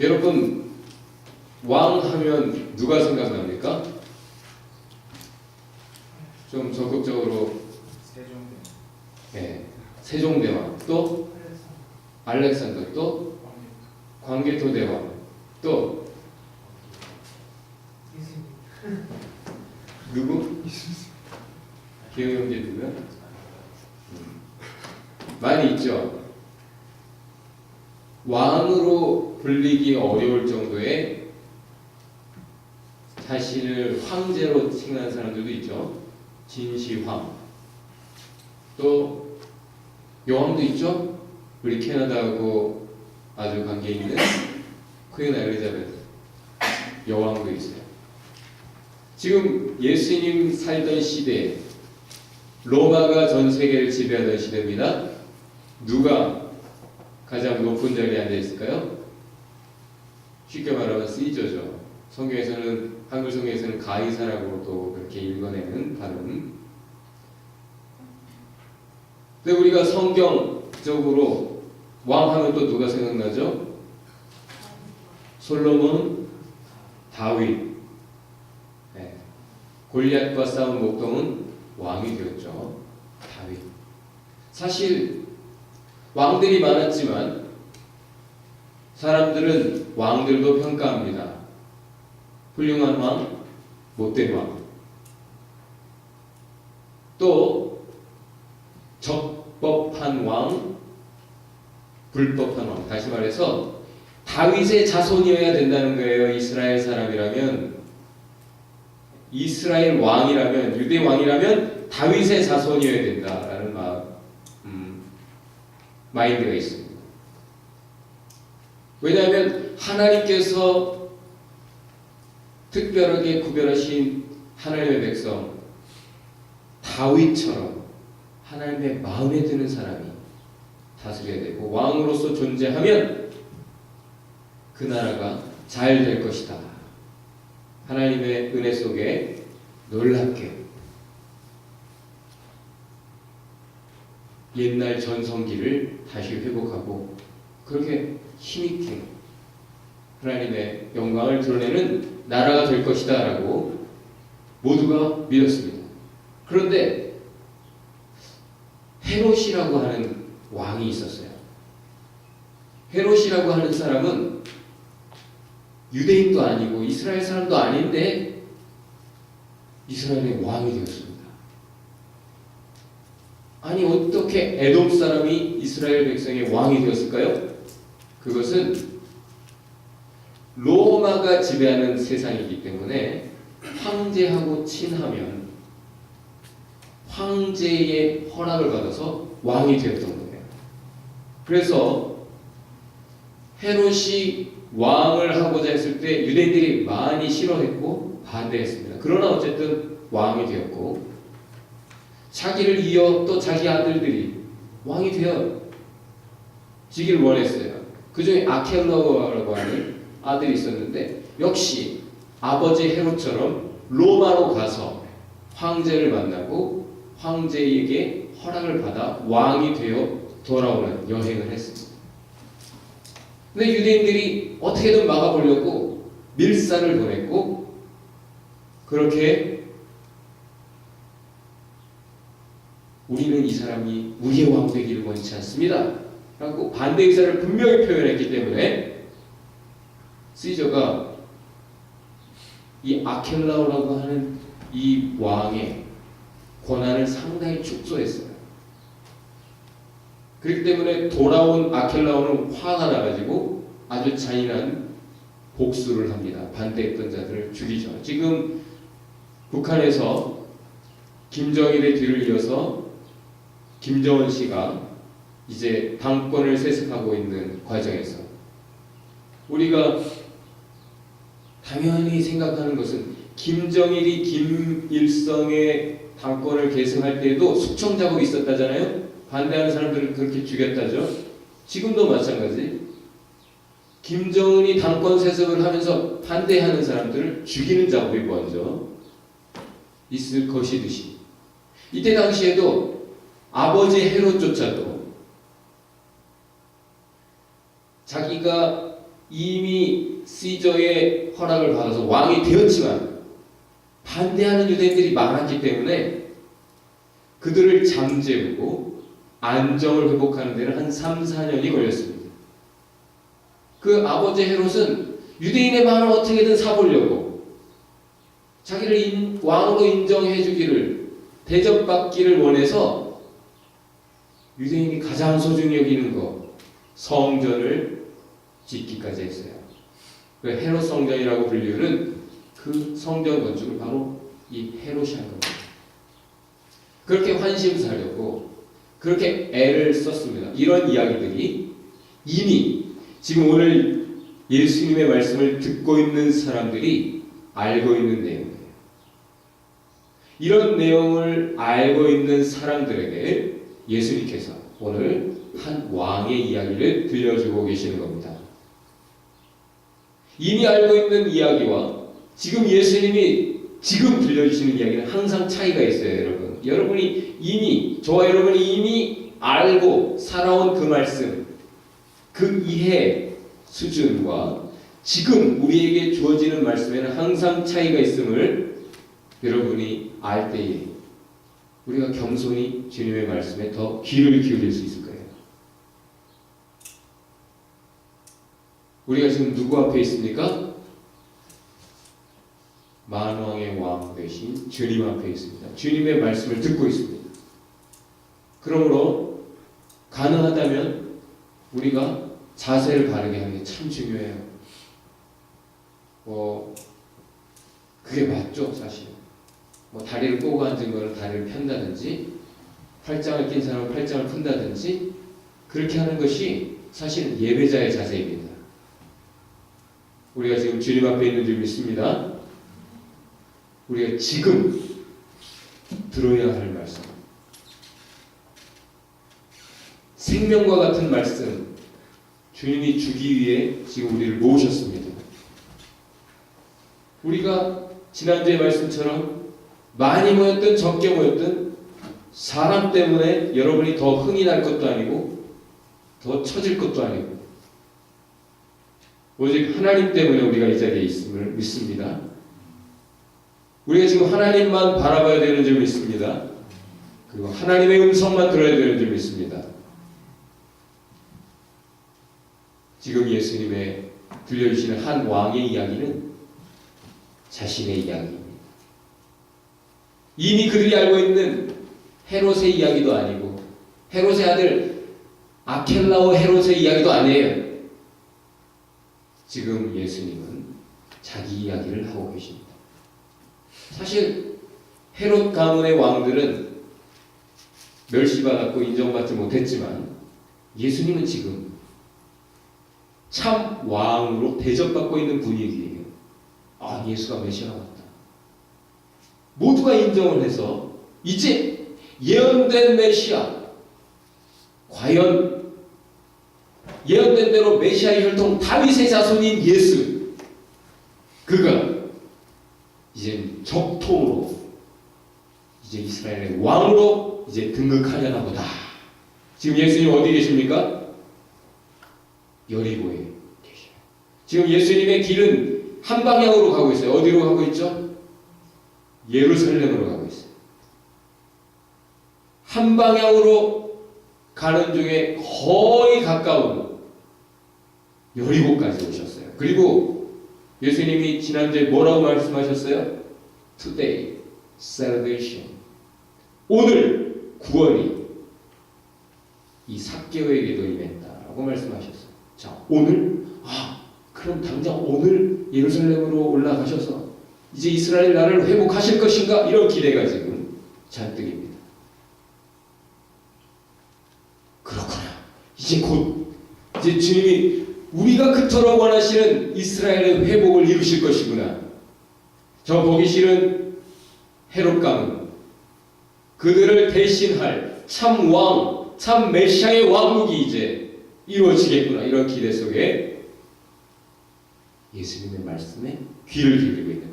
여러분, 왕 하면 누가 생각납니까? 좀 적극적으로. 세종대. 네, 세종대왕, 또 알렉산더, 또 광개토대왕, 또 누구? 기억이 형제 누구야? 많이 있죠. 왕으로 불리기 어려울 정도의 자신을 황제로 칭하는 사람들도 있죠. 진시황. 또 여왕도 있죠. 우리 캐나다하고 아주 관계 있는 퀸 엘리자베스 여왕도 있어요. 지금 예수님 살던 시대에 로마가 전 세계를 지배하던 시대입니다. 누가 가장 높은 자리에 앉아 있을까요? 쉽게 말하면 시저죠. 성경에서는, 한글 성경에서는 가이사라고도 그렇게 읽어내는 발음. 근데 우리가 성경적으로 왕하면 또 누가 생각나죠? 솔로몬, 다윗. 네. 골리앗과 싸운 목동은 왕이 되었죠. 다윗. 사실 왕들이 많았지만 사람들은 왕들도 평가합니다. 훌륭한 왕, 못된 왕. 또 적법한 왕, 불법한 왕. 다시 말해서 다윗의 자손이어야 된다는 거예요. 이스라엘 사람이라면, 이스라엘 왕이라면, 유대 왕이라면 다윗의 자손이어야 된다라는 마인드가 있습니다. 왜냐하면 하나님께서 특별하게 구별하신 하나님의 백성 다윗처럼 하나님의 마음에 드는 사람이 다스려야 되고, 왕으로서 존재하면 그 나라가 잘 될 것이다. 하나님의 은혜 속에 놀랍게 옛날 전성기를 다시 회복하고 그렇게 힘있게 하나님의 영광을 드러내는 나라가 될 것이다 라고 모두가 믿었습니다. 그런데 헤롯이라고 하는 왕이 있었어요. 헤롯이라고 하는 사람은 유대인도 아니고 이스라엘 사람도 아닌데 이스라엘의 왕이 되었습니다. 아니, 어떻게 에돔 사람이 이스라엘 백성의 왕이 되었을까요? 그것은 로마가 지배하는 세상이기 때문에 황제하고 친하면 황제의 허락을 받아서 왕이 되었던 거예요. 그래서 헤롯이 왕을 하고자 했을 때 유대인들이 많이 싫어했고 반대했습니다. 그러나 어쨌든 왕이 되었고, 자기를 이어 또 자기 아들들이 왕이 되어지기를 원했어요. 그 중에 아켈라오라고 하는 아들이 있었는데, 역시 아버지 헤롯처럼 로마로 가서 황제를 만나고 황제에게 허락을 받아 왕이 되어 돌아오는 여행을 했습니다. 근데 유대인들이 어떻게든 막아보려고 밀사를 보냈고, 그렇게 우리는 이 사람이 우리의 왕 되기를 원치 않습니다 라고 반대 의사를 분명히 표현했기 때문에 시저가 이 아켈라오라고 하는 이 왕의 권한을 상당히 축소했어요. 그렇기 때문에 돌아온 아켈라오는 화가 나가지고 아주 잔인한 복수를 합니다. 반대했던 자들을 죽이죠. 지금 북한에서 김정일의 뒤를 이어서 김정은 씨가 이제 당권을 세습하고 있는 과정에서 우리가 당연히 생각하는 것은, 김정일이 김일성의 당권을 계승할 때에도 숙청 작업이 있었다잖아요. 반대하는 사람들을 그렇게 죽였다죠. 지금도 마찬가지. 김정은이 당권 세습을 하면서 반대하는 사람들을 죽이는 작업이 먼저 있을 것이듯이, 이때 당시에도 아버지 헤롯조차도 자기가 이미 시저의 허락을 받아서 왕이 되었지만 반대하는 유대인들이 많았기 때문에 그들을 잠재우고 안정을 회복하는 데는 한 3, 4년이 걸렸습니다. 그 아버지 헤롯은 유대인의 마음을 어떻게든 사보려고 자기를 왕으로 인정해 주기를, 대접받기를 원해서 유대인이 가장 소중히 여기는 것, 성전을 짓기까지 했어요. 그 헤롯 성전이라고 불리우는 그 성전 건축을 바로 이 헤롯이 한 겁니다. 그렇게 환심사려고 그렇게 애를 썼습니다. 이런 이야기들이 이미 지금 오늘 예수님의 말씀을 듣고 있는 사람들이 알고 있는 내용이에요. 이런 내용을 알고 있는 사람들에게 예수님께서 오늘 한 왕의 이야기를 들려주고 계시는 겁니다. 이미 알고 있는 이야기와 지금 예수님이 지금 들려주시는 이야기는 항상 차이가 있어요, 여러분. 여러분이 이미, 저와 여러분이 이미 알고 살아온 그 말씀, 그 이해 수준과 지금 우리에게 주어지는 말씀에는 항상 차이가 있음을 여러분이 알 때에 우리가 겸손히 주님의 말씀에 더 귀를 기울일 수 있을 거예요. 우리가 지금 누구 앞에 있습니까? 만왕의 왕 되신 주님 앞에 있습니다. 주님의 말씀을 듣고 있습니다. 그러므로 가능하다면 우리가 자세를 바르게 하는 게 참 중요해요. 그게 맞죠, 사실. 다리를 꼬고 앉은 거는 다리를 편다든지, 팔짱을 낀 사람은 팔짱을 푼다든지, 그렇게 하는 것이 사실은 예배자의 자세입니다. 우리가 지금 주님 앞에 있는 줄 믿습니다. 우리가 지금 들어야 할 말씀, 생명과 같은 말씀, 주님이 주기 위해 지금 우리를 모으셨습니다. 우리가 지난주의 말씀처럼 많이 모였든 적게 모였든 사람 때문에 여러분이 더 흥이 날 것도 아니고 더 처질 것도 아니고 오직 하나님 때문에 우리가 이 자리에 있음을 믿습니다. 우리가 지금 하나님만 바라봐야 되는 줄 믿습니다. 그리고 하나님의 음성만 들어야 되는 줄 믿습니다. 지금 예수님의 들려주시는 한 왕의 이야기는 자신의 이야기입니다. 이미 그들이 알고 있는 헤롯의 이야기도 아니고 헤롯의 아들 아켈라오 헤롯의 이야기도 아니에요. 지금 예수님은 자기 이야기를 하고 계십니다. 사실 헤롯 가문의 왕들은 멸시받았고 인정받지 못했지만 예수님은 지금 참 왕으로 대접받고 있는 분위기예요. 예수가 메시아가 왔다. 모두가 인정을 해서 이제 예언된 메시아, 과연 예언된 대로 메시아의 혈통 다윗의 자손인 예수, 그가 이제 적통으로 이제 이스라엘의 왕으로 이제 등극하려나 보다. 지금 예수님 어디 계십니까? 여리고에 계셔요. 지금 예수님의 길은 한 방향으로 가고 있어요. 어디로 가고 있죠? 예루살렘으로 가고 있어요. 한 방향으로 가는 중에 거의 가까운 여리고까지 오셨어요. 그리고 예수님이 지난주에 뭐라고 말씀하셨어요? Today, salvation. 오늘 구원이 이 삭개오에게도 임했다라고 말씀하셨어요. 자, 오늘? 그럼 당장 오늘 예루살렘으로 올라가셔서 이제 이스라엘 나라를 회복하실 것인가? 이런 기대가 지금 잔뜩입니다. 그렇구나. 이제 주님이 우리가 그토록 원하시는 이스라엘의 회복을 이루실 것이구나. 저 보기 싫은 헤롯 가문, 그들을 대신할 참 왕, 참 메시아의 왕국이 이제 이루어지겠구나. 이런 기대 속에 예수님의 말씀에 귀를 기울이고 있는